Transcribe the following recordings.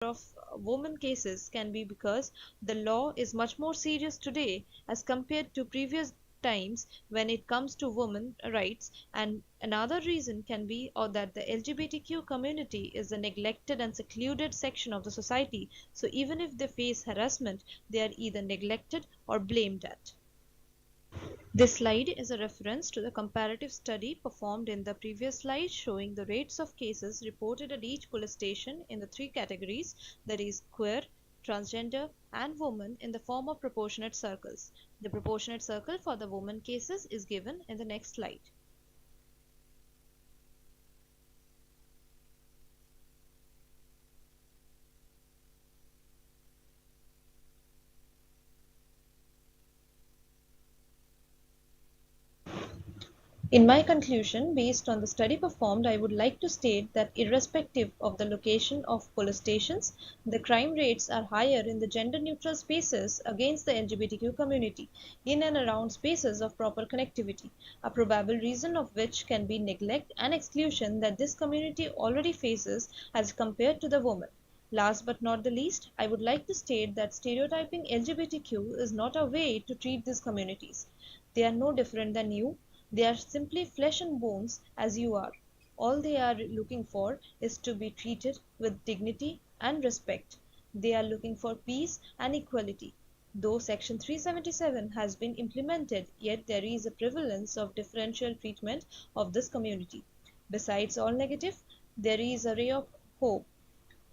of women cases can be because the law is much more serious today as compared to previous times when it comes to women rights, and another reason can be or that the LGBTQ community is a neglected and secluded section of the society, so even if they face harassment they are either neglected or blamed at. This slide is a reference to the comparative study performed in the previous slide showing the rates of cases reported at each police station in the three categories, that is queer, transgender and women, in the form of proportionate circles. The proportionate circle for the women cases is given in the next slide. In my conclusion, based on the study performed, I would like to state that irrespective of the location of police stations, the crime rates are higher in the gender-neutral spaces against the LGBTQ community, in and around spaces of proper connectivity, a probable reason of which can be neglect and exclusion that this community already faces as compared to the woman. Last but not the least, I would like to state that stereotyping LGBTQ is not a way to treat these communities. They are no different than you. They are simply flesh and bones as you are. All they are looking for is to be treated with dignity and respect. They are looking for peace and equality. Though Section 377 has been implemented, yet there is a prevalence of differential treatment of this community. Besides all negative, there is a ray of hope.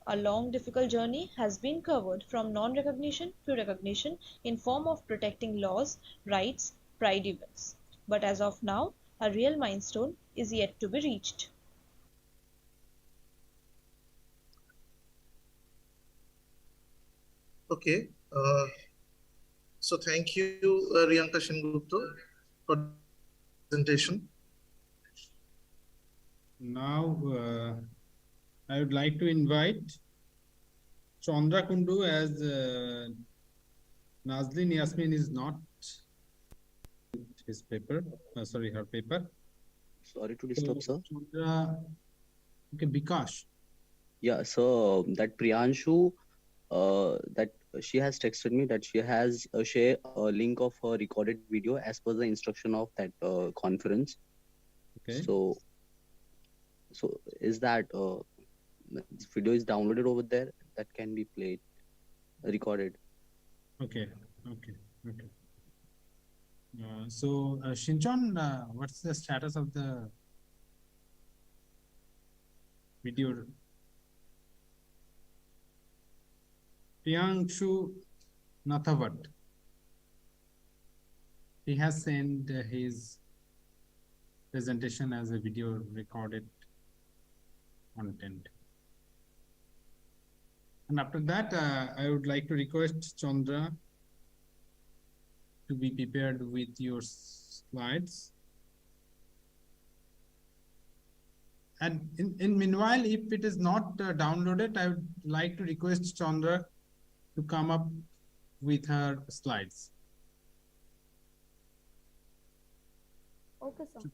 A long difficult journey has been covered from non-recognition to recognition in form of protecting laws, rights, pride events. But as of now, a real milestone is yet to be reached. Okay. So thank you, Riyanka Shengupta, for presentation. Now, I would like to invite Chandra Kundu as Nazlin Yasmin is not his paper, sorry, her paper. Sorry to disturb, sir. Chandra, okay, Bikash. Yeah, so that Priyanshu, that she has texted me that she has share a link of her recorded video as per the instruction of that conference. Okay. So is that this video is downloaded over there that can be played, recorded. Okay. So Shinchon, what's the status of the video? Priyanshu Nathavat. He has sent his presentation as a video recorded content. And after that, I would like to request Chandra to be prepared with your slides. And in meanwhile, if it is not downloaded, I would like to request Chandra to come up with her slides. Okay, sir.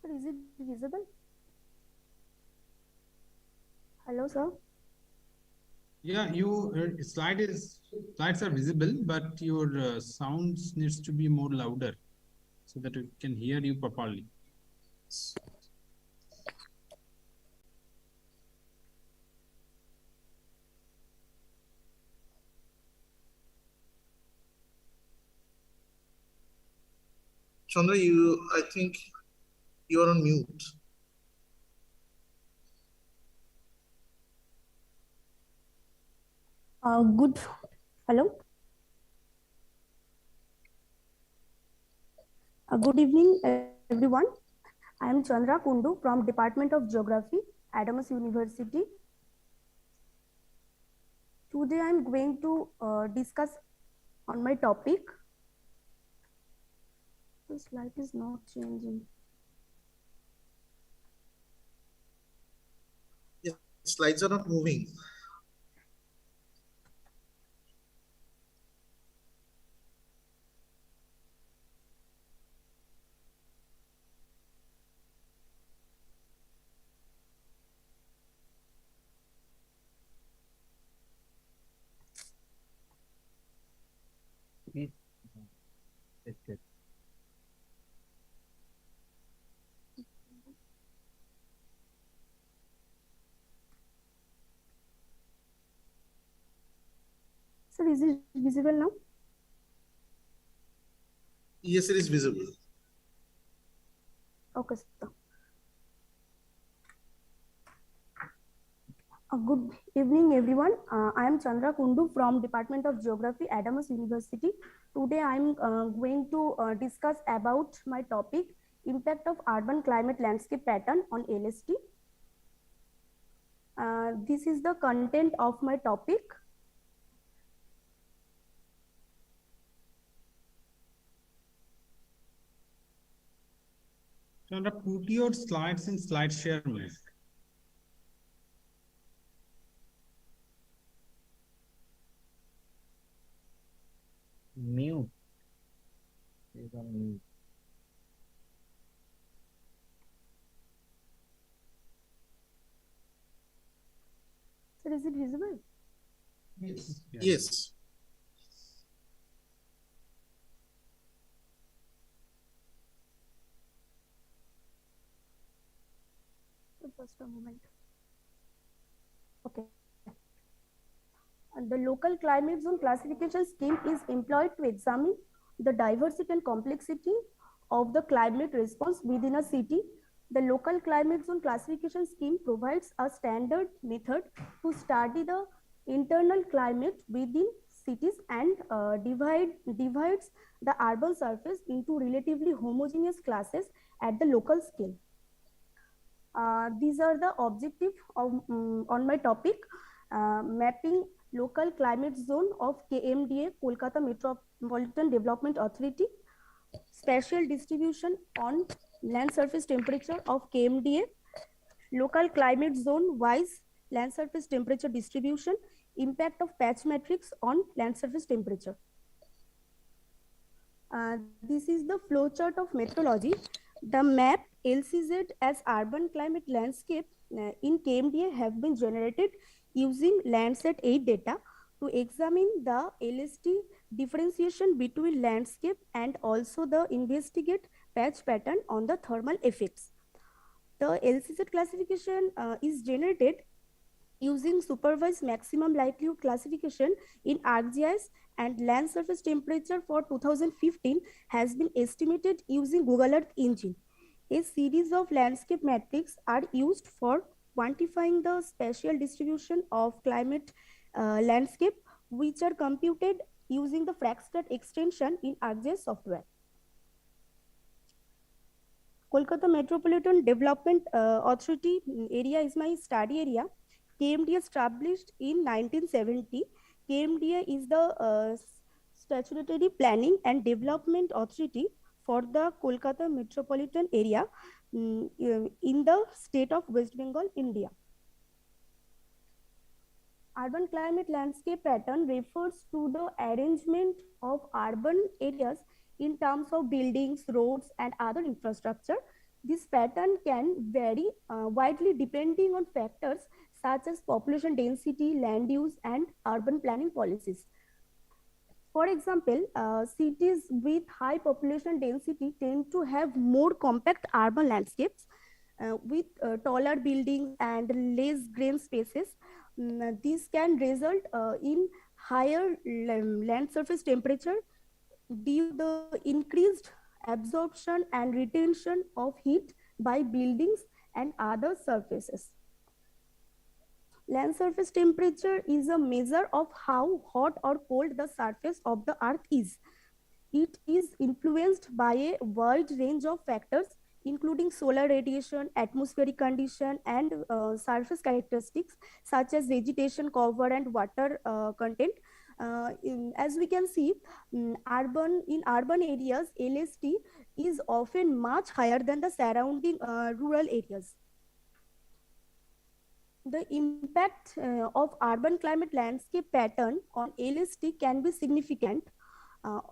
Sir, is it visible? Hello, sir. Yeah, slides are visible, but your sounds needs to be more louder so that we can hear you properly. Chandra, I think you are on mute. Good. Hello. Good evening, everyone. I am Chandra Kundu from Department of Geography, Adamas University. Today I am going to discuss on my topic. The slide is not changing. Yes, slides are not moving. Sir, is it visible now? Yes, it is visible. Okay, sir. Good evening, everyone. I am Chandra Kundu from Department of Geography, Adamas University. Today, I am going to discuss about my topic, impact of urban climate landscape pattern on LST. This is the content of my topic. Chandra, put your slides in slide share mode. Mute. Is on mute. Sir, is it visible? Yes. Yes. Just a moment. Okay. And the local climate zone classification scheme is employed to examine the diversity and complexity of the climate response within a city. The local climate zone classification scheme provides a standard method to study the internal climate within cities and divides the urban surface into relatively homogeneous classes at the local scale. These are the objective of on my topic, mapping local climate zone of KMDA, Kolkata Metropolitan Development Authority, spatial distribution on land surface temperature of KMDA, local climate zone wise land surface temperature distribution, impact of patch matrix on land surface temperature. This is the flowchart of metrology. The map LCZ as urban climate landscape in KMDA have been generated using Landsat 8 data to examine the LST differentiation between landscape and also the investigate patch pattern on the thermal effects. The LCZ classification is generated using supervised maximum likelihood classification in ArcGIS, and land surface temperature for 2015 has been estimated using Google Earth Engine. A series of landscape metrics are used for quantifying the spatial distribution of climate landscape, which are computed using the FracStat extension in ArcGIS software. Kolkata Metropolitan Development Authority area is my study area. KMDA established in 1970. KMDA is the statutory planning and development authority for the Kolkata metropolitan area in the state of West Bengal, India. Urban climate landscape pattern refers to the arrangement of urban areas in terms of buildings, roads, and other infrastructure. This pattern can vary widely depending on factors such as population density, land use, and urban planning policies. For example, cities with high population density tend to have more compact urban landscapes with taller buildings and less green spaces. This can result in higher land surface temperature due to the increased absorption and retention of heat by buildings and other surfaces. Land surface temperature is a measure of how hot or cold the surface of the earth is. it is influenced by a wide range of factors, including solar radiation, atmospheric condition, and surface characteristics such as vegetation cover and water content. As we can see, in urban areas, LST is often much higher than the surrounding rural areas. The impact of urban climate landscape pattern on LST can be significant.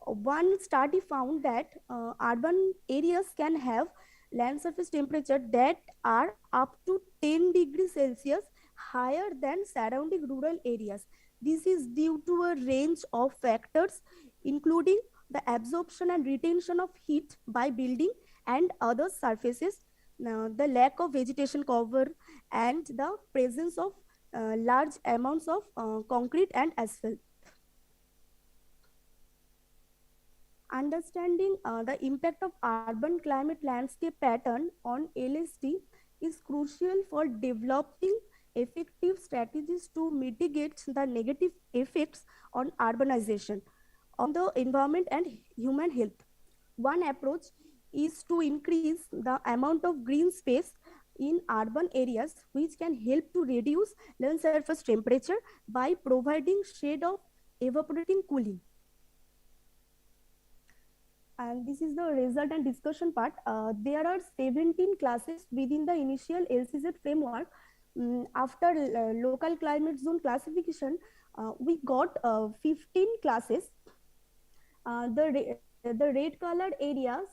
One study found that urban areas can have land surface temperature that are up to 10 degrees Celsius higher than surrounding rural areas. This is due to a range of factors, including the absorption and retention of heat by building and other surfaces, the lack of vegetation cover, and the presence of large amounts of concrete and asphalt. Understanding the impact of urban climate landscape pattern on LST is crucial for developing effective strategies to mitigate the negative effects on urbanization on the environment and human health. One approach is to increase the amount of green space in urban areas, which can help to reduce land surface temperature by providing shade of evaporating cooling. And this is the result and discussion part. There are 17 classes within the initial LCZ framework. After local climate zone classification, we got 15 classes. The red colored areas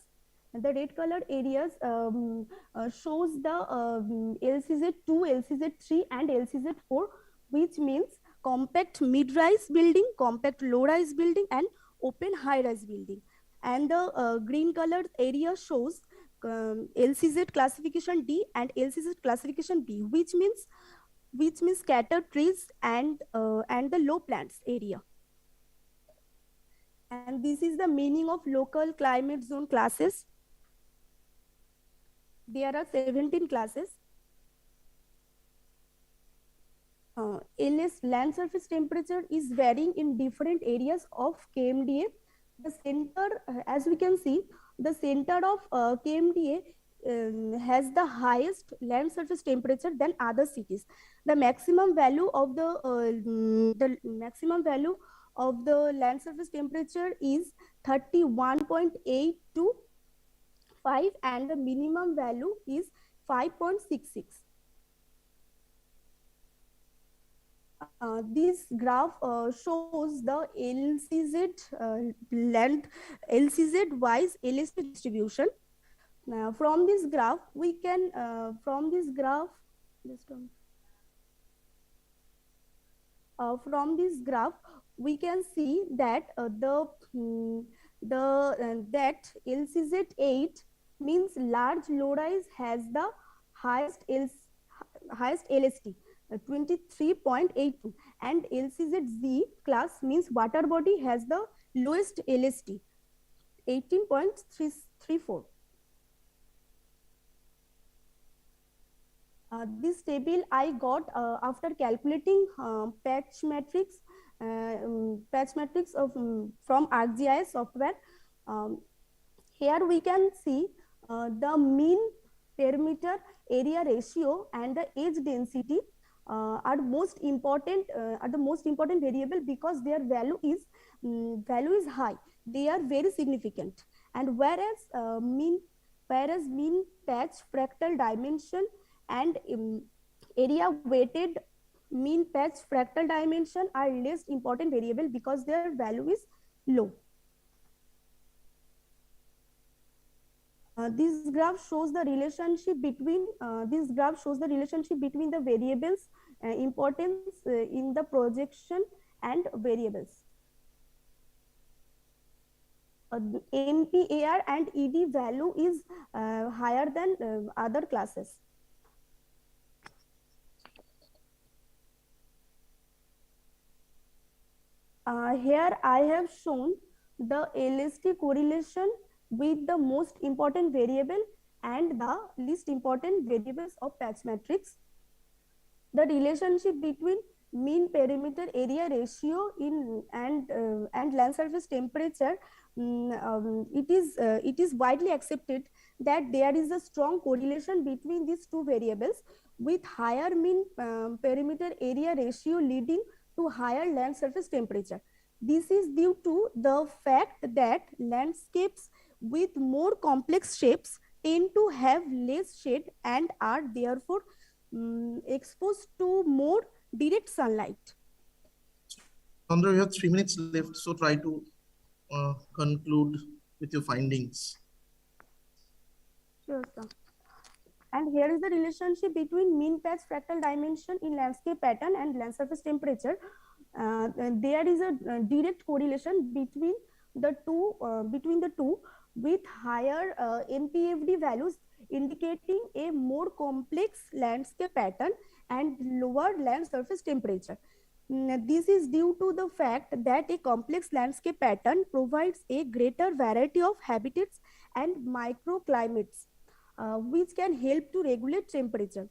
shows the LCZ2, LCZ3, and LCZ4, which means compact mid-rise building, compact low-rise building, and open high-rise building. And the green colored area shows LCZ classification D and LCZ classification B, which means scattered trees and the low plants area. And this is the meaning of local climate zone classes. There are 17 classes. LS land surface temperature is varying in different areas of KMDA. The center, as we can see, the center of KMDA has the highest land surface temperature than other cities. The maximum value of the maximum value of the land surface temperature is 31.825, and the minimum value is 5.66. This graph shows the LCZ wise LST distribution. From this graph, we can from this graph we can see that that LCZ8 means large low rise has the highest LST. 23.82, and LCZ class means water body has the lowest LST, 18.34. This table I got after calculating patch matrix of from ArcGIS software. Here we can see the mean perimeter area ratio and the edge density are the most important variable, because their value is high. They are very significant. And whereas mean patch fractal dimension and area weighted mean patch fractal dimension are less important variable because their value is low. This graph shows the relationship between the variables importance in the projection and variables. MPAR and ED value is higher than other classes. Here I have shown the LST correlation with the most important variable and the least important variables of patch matrix. The relationship between mean perimeter area ratio and land surface temperature it is widely accepted that there is a strong correlation between these two variables, with higher mean perimeter area ratio leading to higher land surface temperature. This is due to the fact that landscapes with more complex shapes tend to have less shade and are therefore exposed to more direct sunlight. Chandra, you have 3 minutes left, so try to conclude with your findings. Sure, sir. And here is the relationship between mean patch fractal dimension in landscape pattern and land surface temperature. There is a direct correlation between the two, with higher MPFD values indicating a more complex landscape pattern and lower land surface temperature. This is due to the fact that a complex landscape pattern provides a greater variety of habitats and microclimates, which can help to regulate temperature.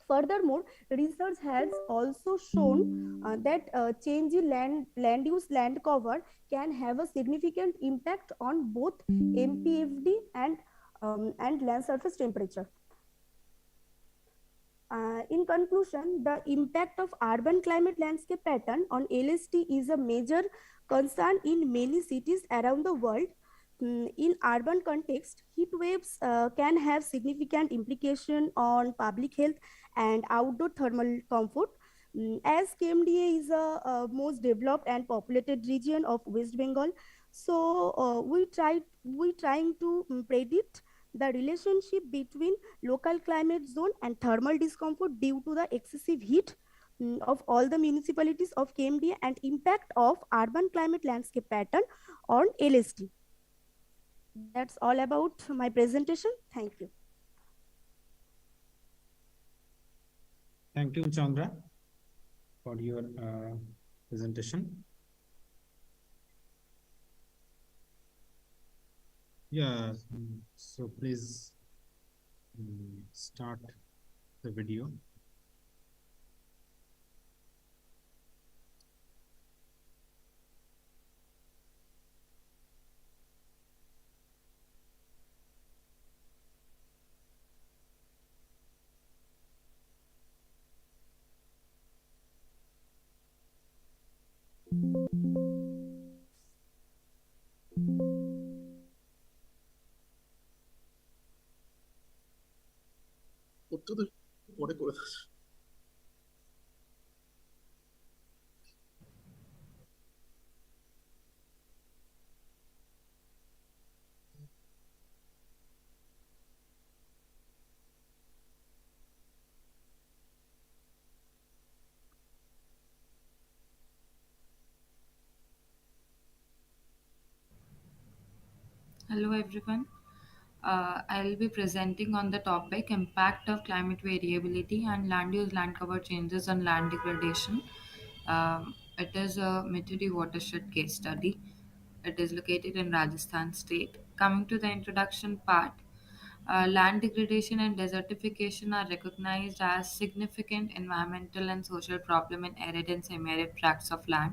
Furthermore, research has also shown that change in land use, land cover can have a significant impact on both MPFD and land surface temperature. In conclusion, the impact of urban climate landscape pattern on LST is a major concern in many cities around the world. In urban context, heat waves can have significant implication on public health and outdoor thermal comfort. As KMDA is a most developed and populated region of West Bengal, so we trying to predict the relationship between local climate zone and thermal discomfort due to the excessive heat of all the municipalities of KMDA and impact of urban climate landscape pattern on LST. That's all about my presentation. Thank you. Thank you, Chandra, for your presentation. Yeah, so please start the video. করতে তো পরে করে this. Hello everyone. I'll be presenting on the topic impact of climate variability and land use land cover changes on land degradation. It is a Mithuri watershed case study. It is located in Rajasthan state. Coming to the introduction part, land degradation and desertification are recognized as significant environmental and social problem in arid and semi-arid tracts of land.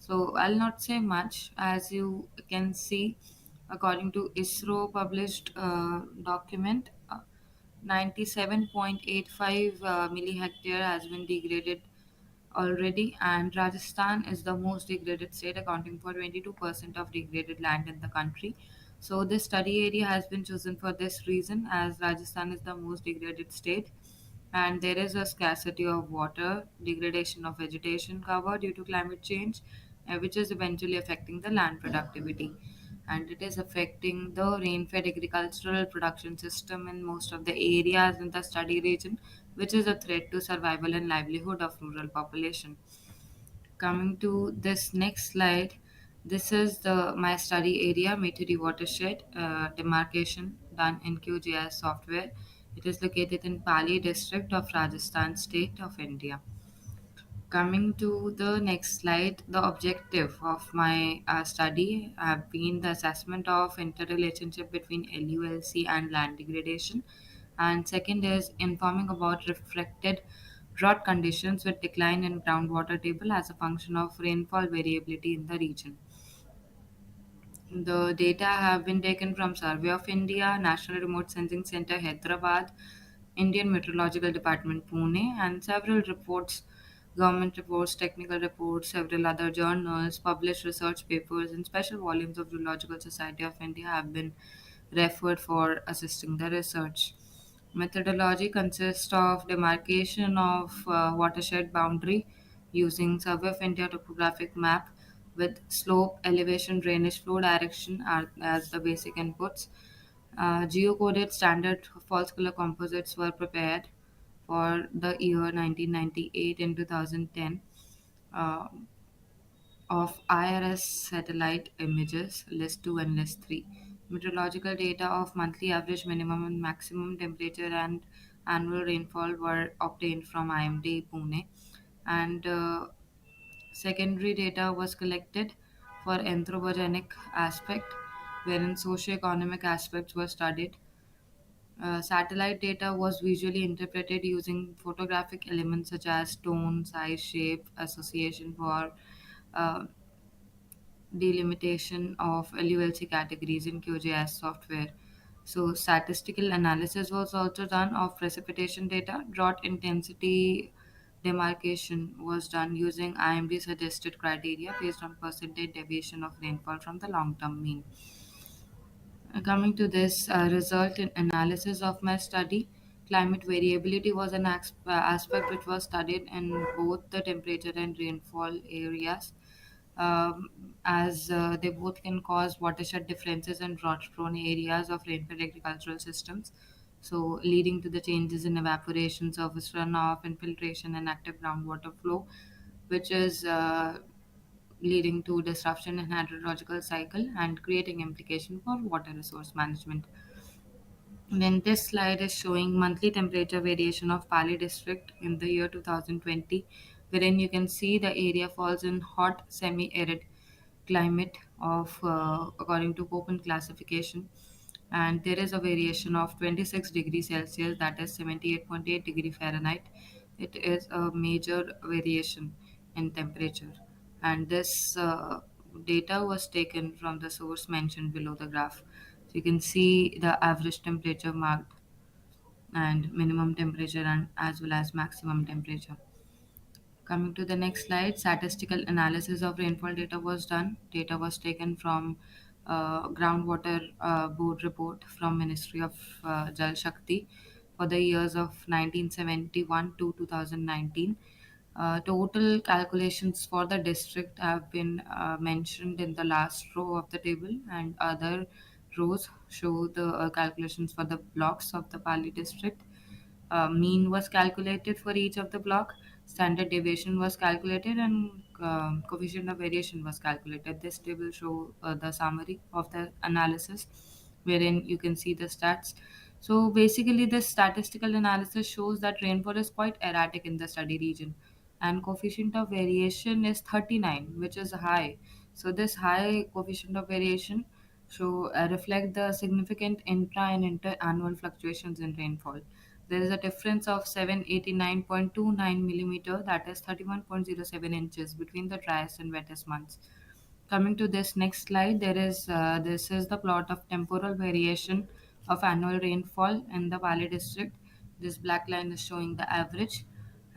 So I'll not say much. As you can see, according to ISRO published document, 97.85 millihectare has been degraded already, and Rajasthan is the most degraded state, accounting for 22% of degraded land in the country. So, this study area has been chosen for this reason, as Rajasthan is the most degraded state, and there is a scarcity of water, degradation of vegetation cover due to climate change, which is eventually affecting the land productivity. And it is affecting the rain-fed agricultural production system in most of the areas in the study region, which is a threat to survival and livelihood of rural population. Coming to this next slide, this is the my study area, Meturi watershed demarcation done in QGIS software. It is located in Pali district of Rajasthan state of India. Coming to the next slide, the objective of my study have been the assessment of interrelationship between LULC and land degradation, and second is informing about reflected drought conditions with decline in groundwater table as a function of rainfall variability in the region. The data have been taken from Survey of India, National Remote Sensing Center, Hyderabad, Indian Meteorological Department, Pune, and several reports, government reports, technical reports, several other journals, published research papers, and special volumes of Geological Society of India have been referred for assisting the research. Methodology consists of demarcation of watershed boundary using Survey of India topographic map with slope, elevation, drainage flow direction as the basic inputs. Geocoded standard false color composites were prepared for the year 1998 and 2010 uh, of IRS satellite images, list 2 and list 3. Meteorological data of monthly average minimum and maximum temperature and annual rainfall were obtained from IMD Pune, and secondary data was collected for anthropogenic aspect, wherein socioeconomic aspects were studied. Satellite data was visually interpreted using photographic elements such as tone, size, shape, association for uh, delimitation of LULC categories in QGIS software. So, statistical analysis was also done of precipitation data. Drought intensity demarcation was done using IMD suggested criteria based on percentage deviation of rainfall from the long term mean. Coming to this result in analysis of my study, climate variability was an aspect which was studied in both the temperature and rainfall areas, as they both can cause watershed differences in drought-prone areas of rainfed agricultural systems. So, leading to the changes in evaporation, surface runoff, infiltration, and active groundwater flow, which is leading to disruption in hydrological cycle and creating implication for water resource management. Then this slide is showing monthly temperature variation of Pali district in the year 2020, wherein you can see the area falls in hot semi-arid climate of according to Köppen classification, and there is a variation of 26 degrees Celsius, that is 78.8 degree Fahrenheit. It is a major variation in temperature, and this data was taken from the source mentioned below the graph. So you can see the average temperature marked and minimum temperature and as well as maximum temperature. Coming to the next slide, statistical analysis of rainfall data was done. Data was taken from groundwater board report from Ministry of Jal Shakti for the years of 1971 to 2019. Total calculations for the district have been mentioned in the last row of the table, and other rows show the calculations for the blocks of the Pali district. Mean was calculated for each of the block, standard deviation was calculated, and coefficient of variation was calculated. This table show the summary of the analysis, wherein you can see the stats. So basically, this statistical analysis shows that rainfall is quite erratic in the study region, and coefficient of variation is 39, which is high. So this high coefficient of variation reflect the significant intra and inter annual fluctuations in rainfall. There is a difference of 789.29 millimeter, that is 31.07 inches, between the driest and wettest months. Coming to this next slide, this is the plot of temporal variation of annual rainfall in the Valley district. This black line is showing the average,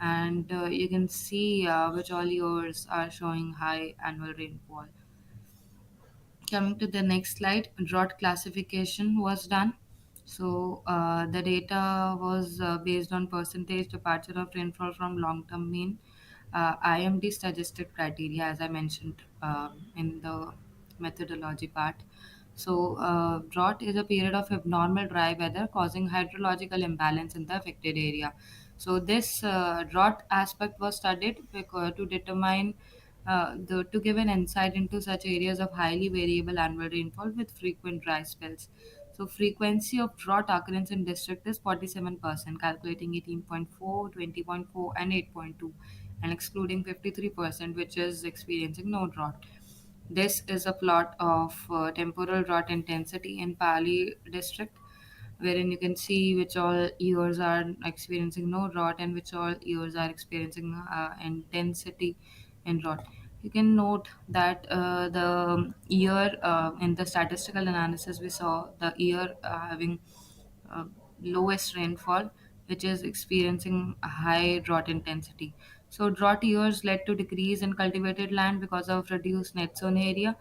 and you can see which all years are showing high annual rainfall. Coming to the next slide, drought classification was done. So the data was based on percentage departure of rainfall from long-term mean, IMD suggested criteria, as I mentioned in the methodology part. So, drought is a period of abnormal dry weather causing hydrological imbalance in the affected area. So, this drought aspect was studied to determine to give an insight into such areas of highly variable annual rainfall with frequent dry spells. So, frequency of drought occurrence in district is 47%, calculating 18.4, 20.4, and 8.2, and excluding 53%, which is experiencing no drought. This is a plot of temporal drought intensity in Pali district, wherein you can see which all years are experiencing no drought and which all years are experiencing intensity in drought. You can note that the year in the statistical analysis we saw the year having uh, lowest rainfall, which is experiencing a high drought intensity. So drought years led to decrease in cultivated land because of reduced net sown area,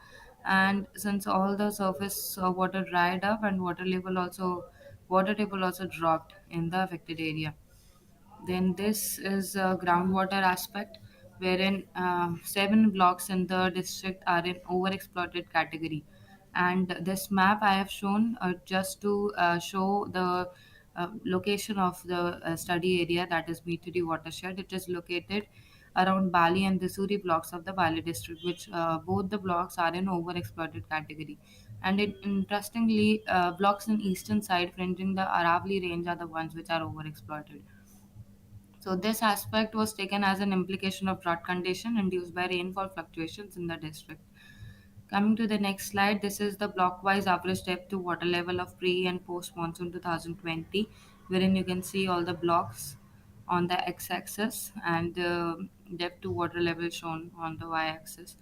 and since all the surface water dried up and water table also dropped in the affected area. Then this is a groundwater aspect, wherein seven blocks in the district are in overexploited category. And this map I have shown just to show the location of the study area, that is Meeturi watershed. It is located around Bali and the Suri blocks of the Bali district, which both the blocks are in overexploited category. And interestingly, blocks in eastern side fringing the Aravali range are the ones which are overexploited. So this aspect was taken as an implication of drought condition induced by rainfall fluctuations in the district. Coming to the next slide, this is the blockwise average depth to water level of pre and post monsoon 2020, wherein you can see all the blocks on the x-axis and the depth to water level shown on the y-axis.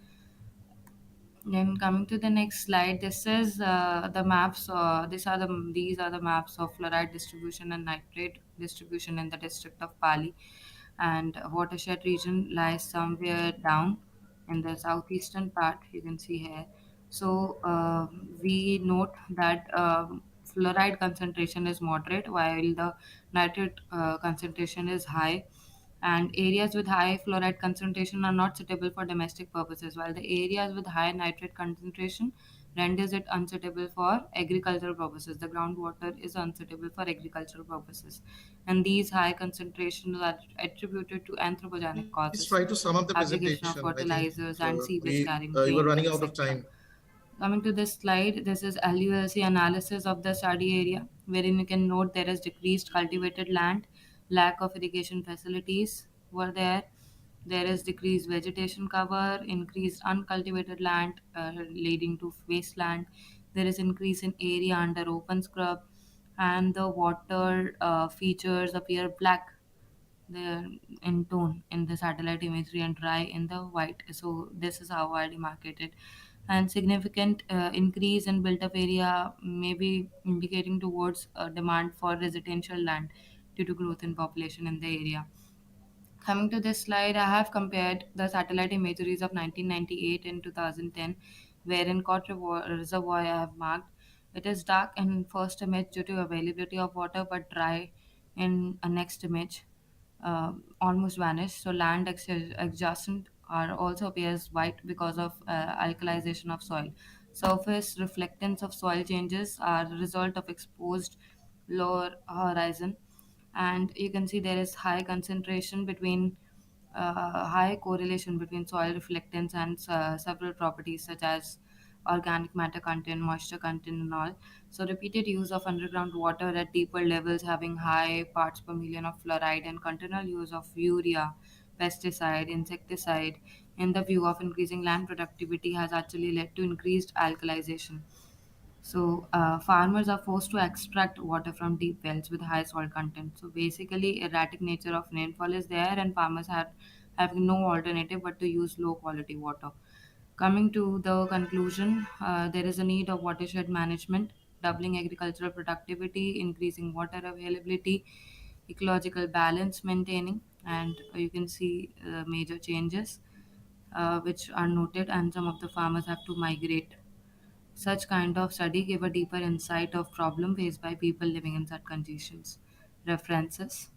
Then coming to the next slide, this is the maps. These are the maps of fluoride distribution and nitrate distribution in the district of Pali, and watershed region lies somewhere down in the southeastern part. You can see here. So we note that fluoride concentration is moderate, while the nitrate concentration is high, and areas with high fluoride concentration are not suitable for domestic purposes, while the areas with high nitrate concentration renders it unsuitable for agricultural purposes. The groundwater is unsuitable for agricultural purposes, and these high concentrations are attributed to anthropogenic Please causes, try to sum up the application of presentation. I think fertilizers and sewage we carrying you were rain, running out of etc. time. Coming to this slide, this is LULC analysis of the study area, wherein you can note there is decreased cultivated land, lack of irrigation facilities were there. There is decreased vegetation cover, increased uncultivated land leading to wasteland. There is increase in area under open scrub, and the water features appear black there in tone in the satellite imagery and dry in the white. So this is how I demarcated. And significant increase in built up area may be indicating towards demand for residential land due to growth in population in the area. Coming to this slide, I have compared the satellite imageries of 1998 and 2010, wherein Cot Reservoir I have marked. It is dark in first image due to availability of water, but dry in a next image, almost vanished. So land adjacent are also appears white because of alkalization of soil. Surface reflectance of soil changes are the result of exposed lower horizon, and you can see there is high correlation between soil reflectance and several properties such as organic matter content, moisture content, and all. So repeated use of underground water at deeper levels having high parts per million of fluoride and continual use of urea, pesticide, insecticide in the view of increasing land productivity has actually led to increased alkalization. So farmers are forced to extract water from deep wells with high salt content. So basically, erratic nature of rainfall is there, and farmers have having no alternative but to use low quality water. Coming to the conclusion, there is a need of watershed management, doubling agricultural productivity, increasing water availability, ecological balance maintaining, and you can see major changes which are noted, and some of the farmers have to migrate. Such kind of study give a deeper insight of problem faced by people living in such conditions. References.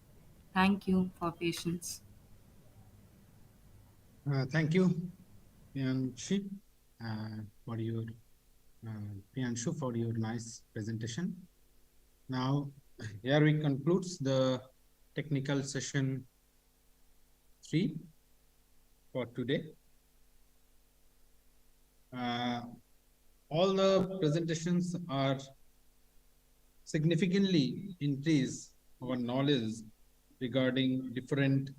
Thank you for patience. Thank you, Priyanshi, for your Priyanshu, for your nice presentation. Now, here we concludes the technical session 3 for today. All the presentations are significantly increase our knowledge regarding different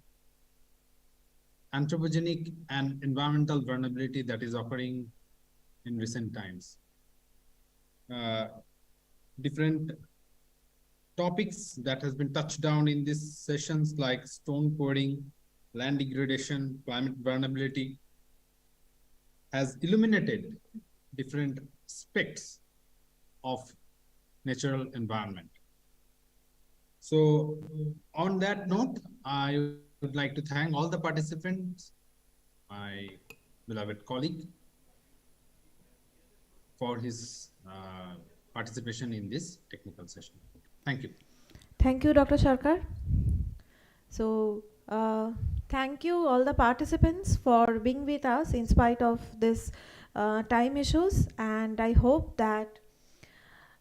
anthropogenic and environmental vulnerability that is occurring in recent times. Different topics that has been touched down in these sessions like stone quarrying, land degradation, climate vulnerability, has illuminated different aspects of natural environment. So on that note, I would like to thank all the participants, my beloved colleague, for his participation in this technical session. Thank you. Thank you, Dr. Sharkar. So, thank you all the participants for being with us in spite of this time issues, and I hope that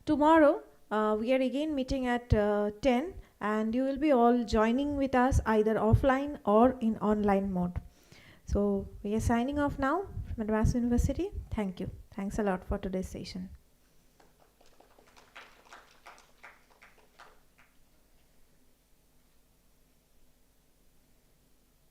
tomorrow we are again meeting at 10, and you will be all joining with us either offline or in online mode. So we are signing off now from Madras University. Thank you. Thanks a lot for today's session.